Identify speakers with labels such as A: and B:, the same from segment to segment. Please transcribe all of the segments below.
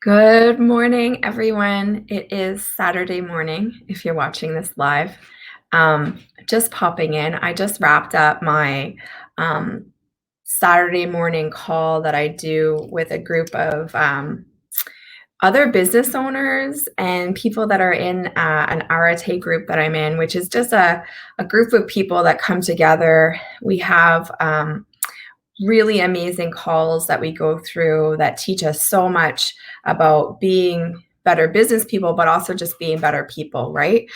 A: Good morning, everyone. It is Saturday morning if you're watching this live. Just popping in. I just wrapped up my Saturday morning call that I do with a group of other business owners and people that are in an Arate group that I'm in, which is just a group of people that come together. We have really amazing calls that we go through that teach us so much about being better business people, but also just being better people, right?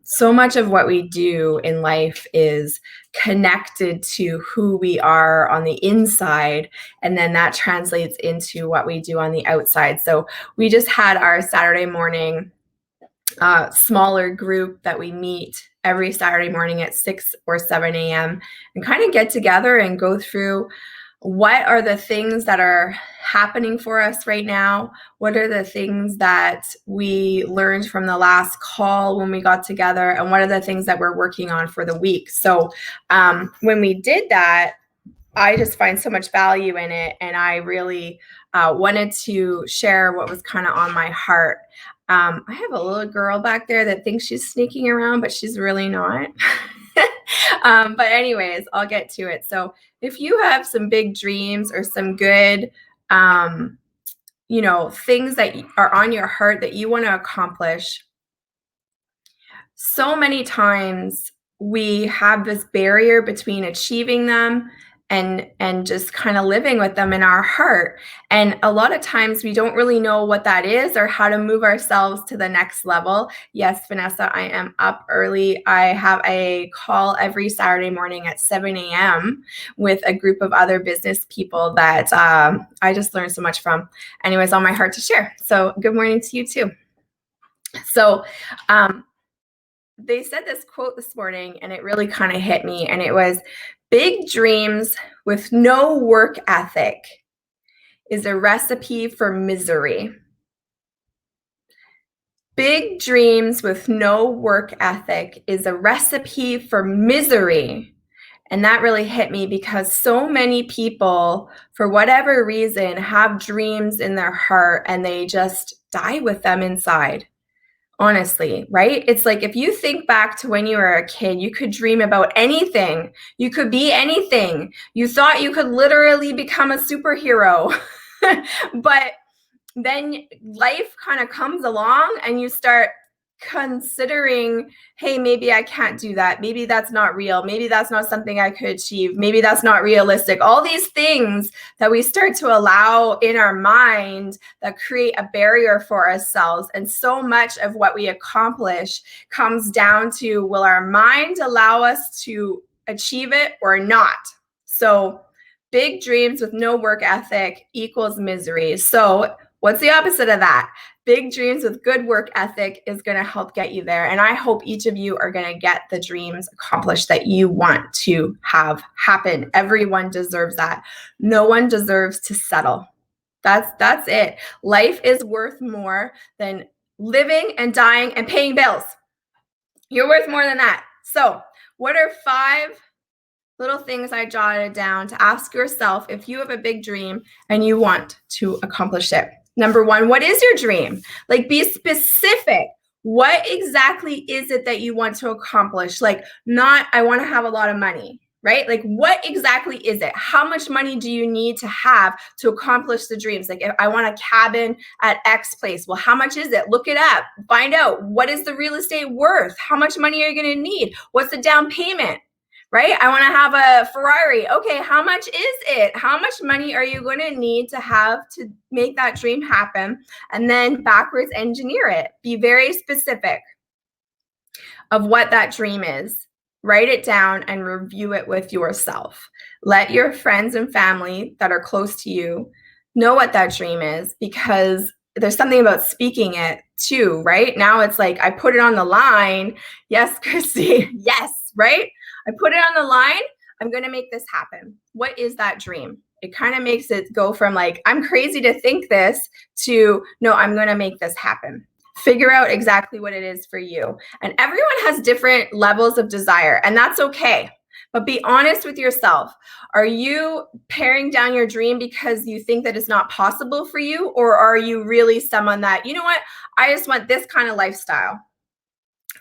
A: So much of what we do in life is connected to who we are on the inside, and then that translates into what we do on the outside. So we just had our Saturday morning smaller group that we meet every Saturday morning at 6 or 7 a.m. and kind of get together and go through what are the things that are happening for us right now? What are the things that we learned from the last call when we got together? And what are the things that we're working on for the week? So when we did that, I just find so much value in it. And I really wanted to share what was kind of on my heart. I have a little girl back there that thinks she's sneaking around, but she's really not. But anyways, I'll get to it. So if you have some big dreams or some good, things that are on your heart that you want to accomplish, so many times we have this barrier between achieving them and just kind of living with them in our heart. And a lot of times we don't really know what that is or how to move ourselves to the next level. Yes, Vanessa, I am up early. I have a call every Saturday morning at 7 a.m. with a group of other business people that I just learned so much from. Anyways, on my heart to share. So good morning to you too. So they said this quote this morning and it really kind of hit me, and it was, big dreams with no work ethic is a recipe for misery. Big dreams with no work ethic is a recipe for misery. And that really hit me because so many people, for whatever reason, have dreams in their heart and they just die with them inside. Honestly, right? It's like if you think back to when you were a kid, you could dream about anything. You could be anything. You thought you could literally become a superhero. But then life kind of comes along and you start considering, hey, maybe I can't do that. Maybe that's not real. Maybe that's not something I could achieve. Maybe that's not realistic. All these things that we start to allow in our mind that create a barrier for ourselves. And so much of what we accomplish comes down to, will our mind allow us to achieve it or not? So big dreams with no work ethic equals misery. So what's the opposite of that? Big dreams with good work ethic is going to help get you there. And I hope each of you are going to get the dreams accomplished that you want to have happen. Everyone deserves that. No one deserves to settle. That's it. Life is worth more than living and dying and paying bills. You're worth more than that. So what are 5 little things I jotted down to ask yourself if you have a big dream and you want to accomplish it? Number 1, what is your dream? Like, be specific. What exactly is it that you want to accomplish? Like, not, I want to have a lot of money, right? Like, what exactly is it? How much money do you need to have to accomplish the dreams? Like, if I want a cabin at X place, well, how much is it? Look it up. Find out, what is the real estate worth? How much money are you going to need? What's the down payment? Right? I want to have a Ferrari. Okay, how much is it? How much money are you going to need to have to make that dream happen? And then backwards engineer it. Be very specific of what that dream is. Write it down and review it with yourself. Let your friends and family that are close to you know what that dream is, because there's something about speaking it too, right? Now it's like, I put it on the line. Yes, Christy. Yes, right? I put it on the line. I'm going to make this happen. What is that dream? It kind of makes it go from like, I'm crazy to think this, to, no, I'm going to make this happen. Figure out exactly what it is for you. And everyone has different levels of desire, and that's okay. But be honest with yourself. Are you paring down your dream because you think that it's not possible for you? Or are you really someone that, you know what, I just want this kind of lifestyle?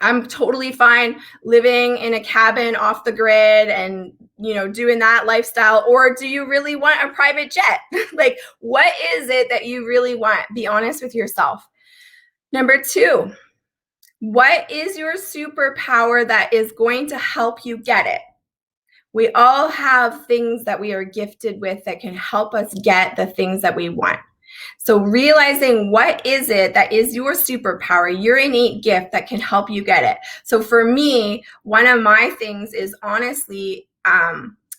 A: I'm totally fine living in a cabin off the grid and, you know, doing that lifestyle. Or do you really want a private jet? Like, what is it that you really want? Be honest with yourself. Number 2, what is your superpower that is going to help you get it? We all have things that we are gifted with that can help us get the things that we want. So realizing what is it that is your superpower, your innate gift that can help you get it. So for me, one of my things is honestly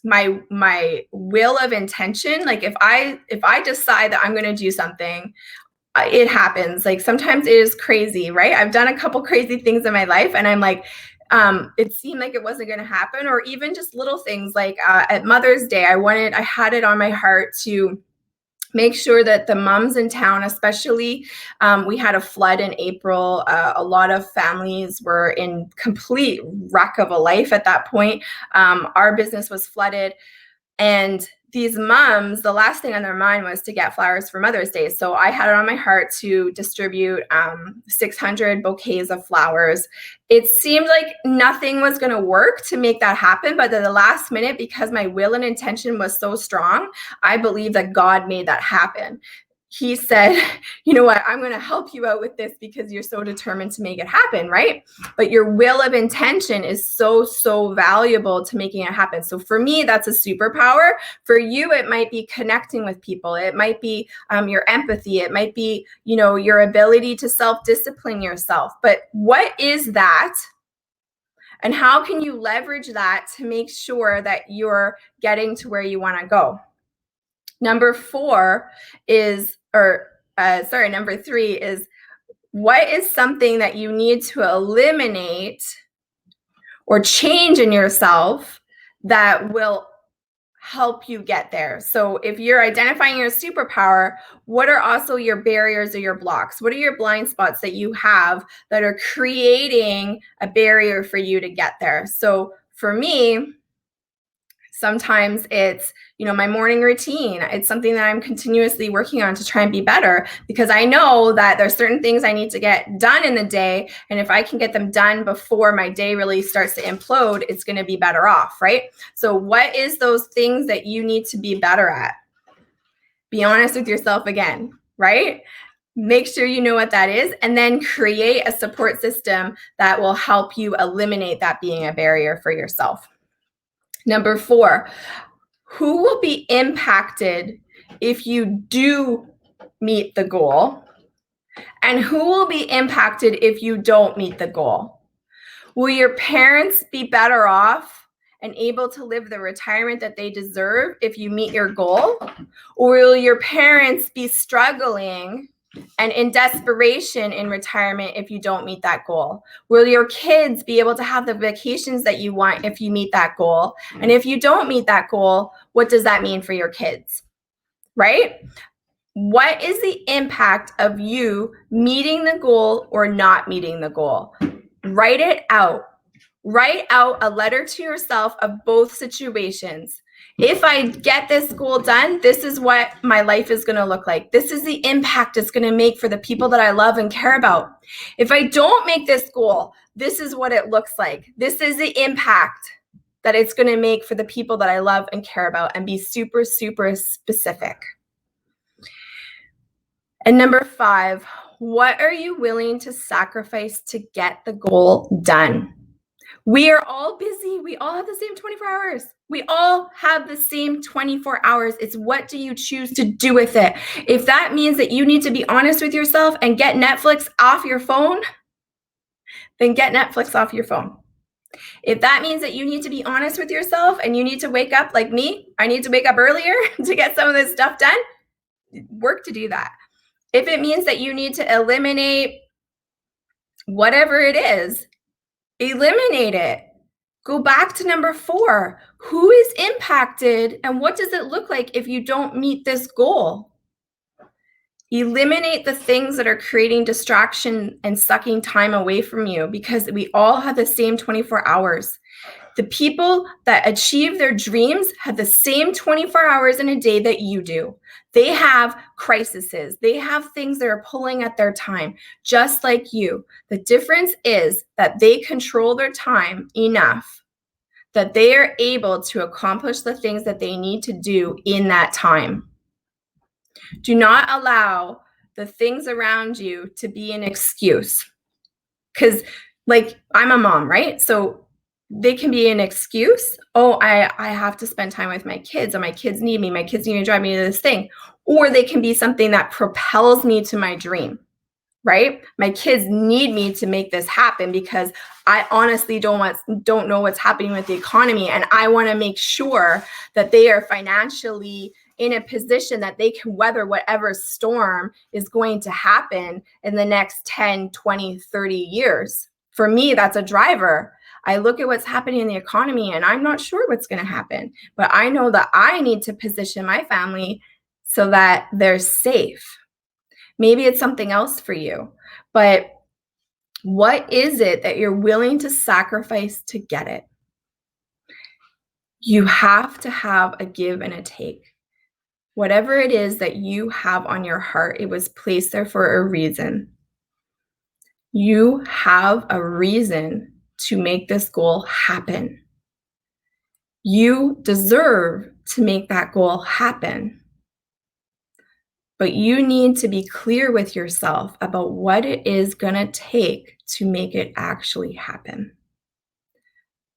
A: my will of intention. Like if I decide that I'm going to do something, it happens. Like sometimes it is crazy, right? I've done a couple crazy things in my life and I'm like, it seemed like it wasn't going to happen. Or even just little things like at Mother's Day, I had it on my heart to make sure that the moms in town, especially, we had a flood in April. A lot of families were in complete wreck of a life at that point. Our business was flooded. And these moms, the last thing on their mind was to get flowers for Mother's Day. So I had it on my heart to distribute 600 bouquets of flowers. It seemed like nothing was going to work to make that happen. But at the last minute, because my will and intention was so strong, I believe that God made that happen. He said, you know what, I'm going to help you out with this because you're so determined to make it happen, right? But your will of intention is so, so valuable to making it happen. So for me, that's a superpower. For you, it might be connecting with people. It might be your empathy. It might be, you know, your ability to self-discipline yourself. But what is that? And how can you leverage that to make sure that you're getting to where you want to go? Number 3 is, what is something that you need to eliminate or change in yourself that will help you get there? So if you're identifying your superpower, what are also your barriers or your blocks? What are your blind spots that you have that are creating a barrier for you to get there? So for me, sometimes it's, you know, my morning routine. It's something that I'm continuously working on to try and be better, because I know that there's certain things I need to get done in the day. And if I can get them done before my day really starts to implode, it's going to be better off, right? So what is those things that you need to be better at? Be honest with yourself again, right? Make sure you know what that is, and then create a support system that will help you eliminate that being a barrier for yourself. Number 4, who will be impacted if you do meet the goal? And who will be impacted if you don't meet the goal? Will your parents be better off and able to live the retirement that they deserve if you meet your goal? Or will your parents be struggling and in desperation in retirement if you don't meet that goal? Will your kids be able to have the vacations that you want if you meet that goal? And if you don't meet that goal, what does that mean for your kids, right? What is the impact of you meeting the goal or not meeting the goal? Write it out. Write out a letter to yourself of both situations. If I get this goal done, this is what my life is going to look like. This is the impact it's going to make for the people that I love and care about. If I don't make this goal, this is what it looks like. This is the impact that it's going to make for the people that I love and care about, and be super, super specific. And number 5, what are you willing to sacrifice to get the goal done? We are all busy. We all have the same 24 hours. We all have the same 24 hours. It's what do you choose to do with it? If that means that you need to be honest with yourself and get Netflix off your phone, then get Netflix off your phone. If that means that you need to be honest with yourself and you need to wake up like me, I need to wake up earlier to get some of this stuff done, work to do that. If it means that you need to eliminate whatever it is, eliminate it. Go back to number 4. Who is impacted and what does it look like if you don't meet this goal? Eliminate the things that are creating distraction and sucking time away from you, because we all have the same 24 hours. The people that achieve their dreams have the same 24 hours in a day that you do. They have crises. They have things that are pulling at their time, just like you. The difference is that they control their time enough that they are able to accomplish the things that they need to do in that time. Do not allow the things around you to be an excuse. Because, like, I'm a mom, right? So they can be an excuse. Oh, I have to spend time with my kids, and my kids need me. My kids need to drive me to this thing. Or they can be something that propels me to my dream, right? My kids need me to make this happen because I honestly don't know what's happening with the economy, and I want to make sure that they are financially in a position that they can weather whatever storm is going to happen in the next 10, 20, 30 years. For me, that's a driver. I look at what's happening in the economy and I'm not sure what's going to happen, but I know that I need to position my family so that they're safe. Maybe it's something else for you, but what is it that you're willing to sacrifice to get it? You have to have a give and a take. Whatever it is that you have on your heart, it was placed there for a reason. You have a reason to make this goal happen. You deserve to make that goal happen. But you need to be clear with yourself about what it is going to take to make it actually happen.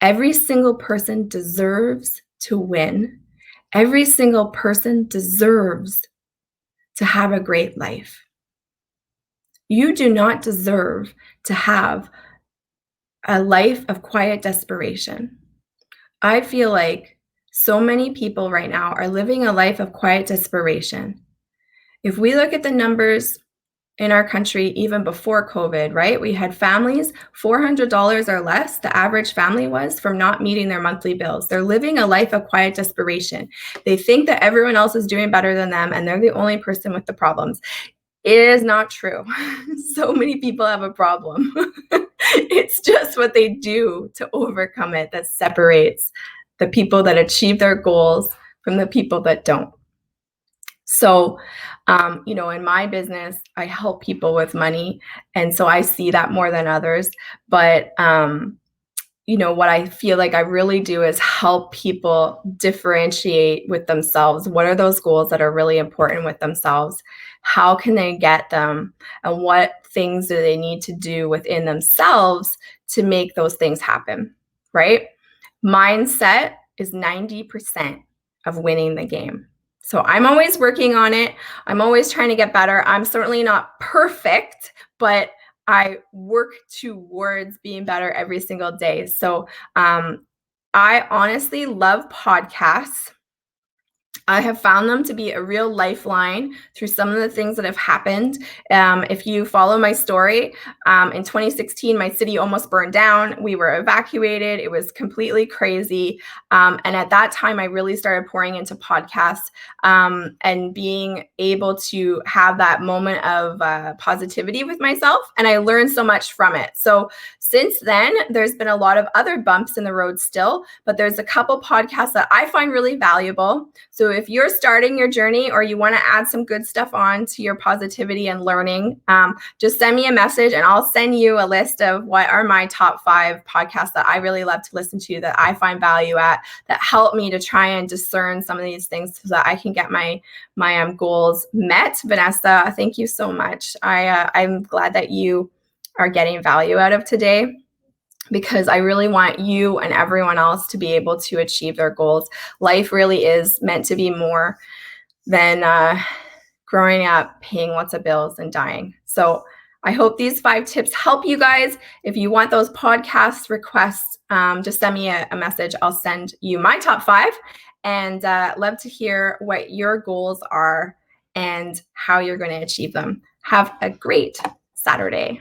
A: Every single person deserves to win. Every single person deserves to have a great life. You do not deserve to have a life of quiet desperation. I feel like so many people right now are living a life of quiet desperation. If we look at the numbers in our country, even before COVID, right? We had families, $400 or less, the average family was, from not meeting their monthly bills. They're living a life of quiet desperation. They think that everyone else is doing better than them and they're the only person with the problems. It is not true. So many people have a problem. It's just what they do to overcome it that separates the people that achieve their goals from the people that don't. So, in my business, I help people with money. And so I see that more than others. But, what I feel like I really do is help people differentiate with themselves. What are those goals that are really important with themselves? How can they get them? And what things do they need to do within themselves to make those things happen, right? Mindset is 90% of winning the game. So I'm always working on it. I'm always trying to get better. I'm certainly not perfect, but I work towards being better every single day. So I honestly love podcasts. I have found them to be a real lifeline through some of the things that have happened. If you follow my story, in 2016, my city almost burned down. We were evacuated. It was completely crazy. And at that time, I really started pouring into podcasts and being able to have that moment of positivity with myself. And I learned so much from it. So since then, there's been a lot of other bumps in the road still, but there's a couple podcasts that I find really valuable. So if you're starting your journey or you want to add some good stuff on to your positivity and learning, just send me a message and I'll send you a list of what are my top 5 podcasts that I really love to listen to, that I find value at, that help me to try and discern some of these things so that I can get my goals met. Vanessa, thank you so much. I'm glad that you are getting value out of today, because I really want you and everyone else to be able to achieve their goals. Life really is meant to be more than growing up, paying lots of bills and dying. So I hope these 5 tips help you guys. If you want those podcast requests, just send me a message. I'll send you my top 5, and love to hear what your goals are and how you're going to achieve them. Have a great Saturday.